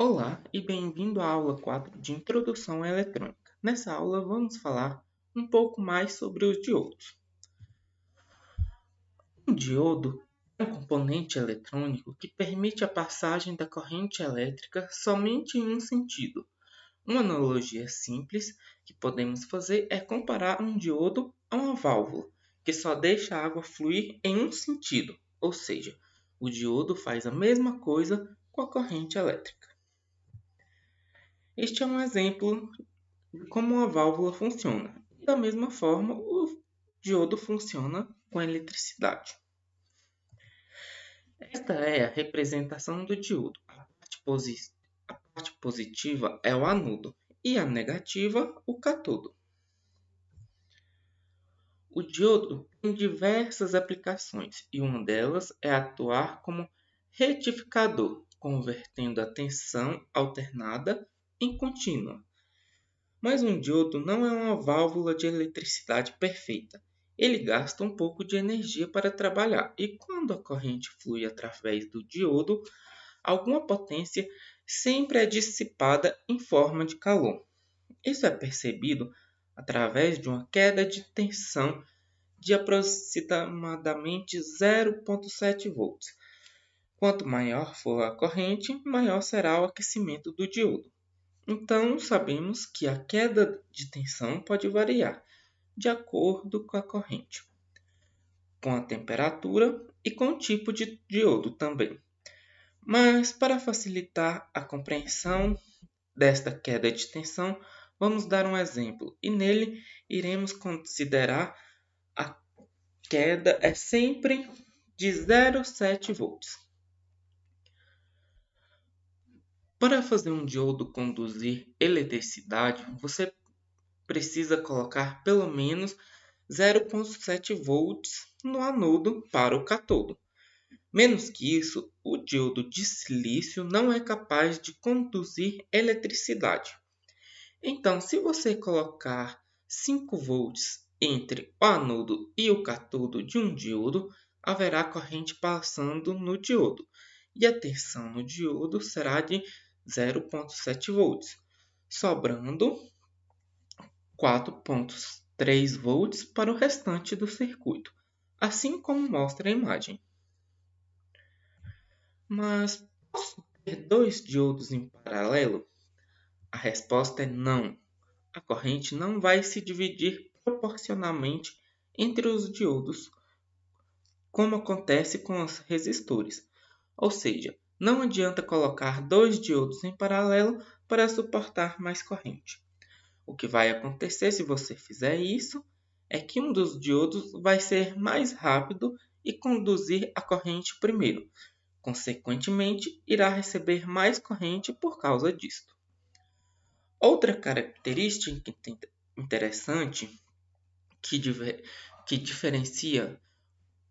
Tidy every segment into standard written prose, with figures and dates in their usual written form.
Olá e bem-vindo à aula 4 de Introdução à Eletrônica. Nessa aula vamos falar um pouco mais sobre os diodos. Um diodo é um componente eletrônico que permite a passagem da corrente elétrica somente em um sentido. Uma analogia simples que podemos fazer é comparar um diodo a uma válvula, que só deixa a água fluir em um sentido, ou seja, o diodo faz a mesma coisa com a corrente elétrica. Este é um exemplo de como uma válvula funciona. Da mesma forma, o diodo funciona com a eletricidade. Esta é a representação do diodo. A parte positiva é o anodo e a negativa o cátodo. O diodo tem diversas aplicações e uma delas é atuar como retificador, convertendo a tensão alternada em contínua. Mas um diodo não é uma válvula de eletricidade perfeita. Ele gasta um pouco de energia para trabalhar e quando a corrente flui através do diodo, alguma potência sempre é dissipada em forma de calor. Isso é percebido através de uma queda de tensão de aproximadamente 0,7 volts. Quanto maior for a corrente, maior será o aquecimento do diodo. Então, sabemos que a queda de tensão pode variar de acordo com a corrente, com a temperatura e com o tipo de diodo também. Mas, para facilitar a compreensão desta queda de tensão, vamos dar um exemplo e nele iremos considerar a queda é sempre de 0,7 volts. Para fazer um diodo conduzir eletricidade, você precisa colocar pelo menos 0,7 volts no anodo para o cátodo. Menos que isso, o diodo de silício não é capaz de conduzir eletricidade. Então, se você colocar 5 volts entre o anodo e o cátodo de um diodo, haverá corrente passando no diodo e a tensão no diodo será de 0,7 volts, sobrando 4,3 volts para o restante do circuito, assim como mostra a imagem. Mas posso ter dois diodos em paralelo? A resposta é não. A corrente não vai se dividir proporcionalmente entre os diodos, como acontece com os resistores. Ou seja, não adianta colocar dois diodos em paralelo para suportar mais corrente. O que vai acontecer se você fizer isso é que um dos diodos vai ser mais rápido e conduzir a corrente primeiro. Consequentemente, irá receber mais corrente por causa disto. Outra característica interessante que diferencia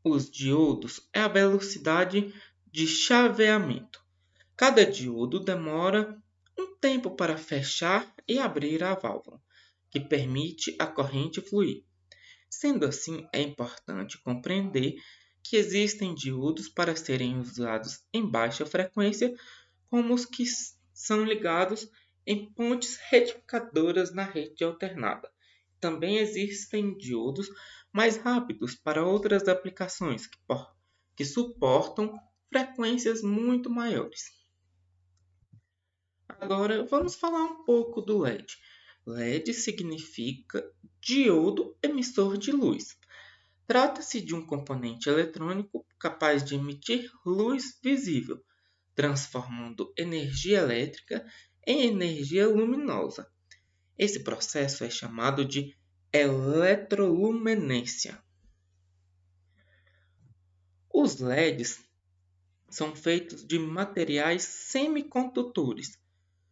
os diodos é a velocidade de chaveamento. Cada diodo demora um tempo para fechar e abrir a válvula, que permite a corrente fluir. Sendo assim, é importante compreender que existem diodos para serem usados em baixa frequência, como os que são ligados em pontes retificadoras na rede alternada. Também existem diodos mais rápidos para outras aplicações que suportam frequências muito maiores. Agora vamos falar um pouco do LED. LED significa diodo emissor de luz. Trata-se de um componente eletrônico capaz de emitir luz visível, transformando energia elétrica em energia luminosa. Esse processo é chamado de eletroluminência. Os LEDs são feitos de materiais semicondutores,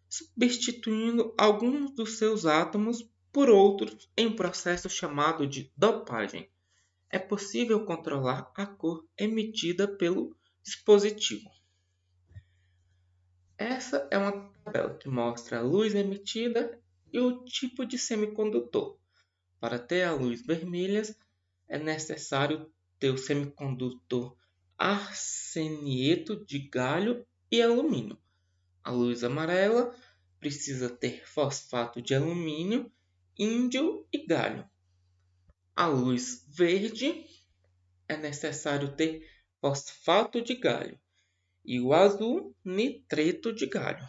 substituindo alguns dos seus átomos por outros em um processo chamado de dopagem. É possível controlar a cor emitida pelo dispositivo. Essa é uma tabela que mostra a luz emitida e o tipo de semicondutor. Para ter a luz vermelha, é necessário ter o semicondutor arsenieto de galho e alumínio. A luz amarela precisa ter fosfato de alumínio, índio e galho. A luz verde é necessário ter fosfato de galho e o azul, nitreto de galho.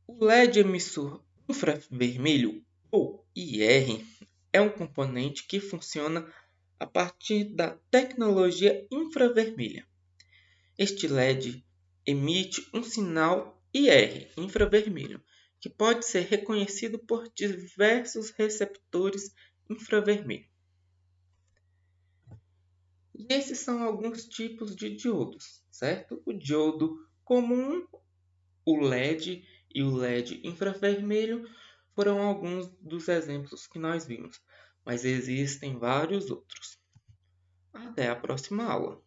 O LED emissor infravermelho, ou IR, é um componente que funciona a partir da tecnologia infravermelha. Este LED emite um sinal IR, infravermelho, que pode ser reconhecido por diversos receptores infravermelhos. E esses são alguns tipos de diodos, certo? O diodo comum, o LED e o LED infravermelho foram alguns dos exemplos que nós vimos, mas existem vários outros. Até a próxima aula!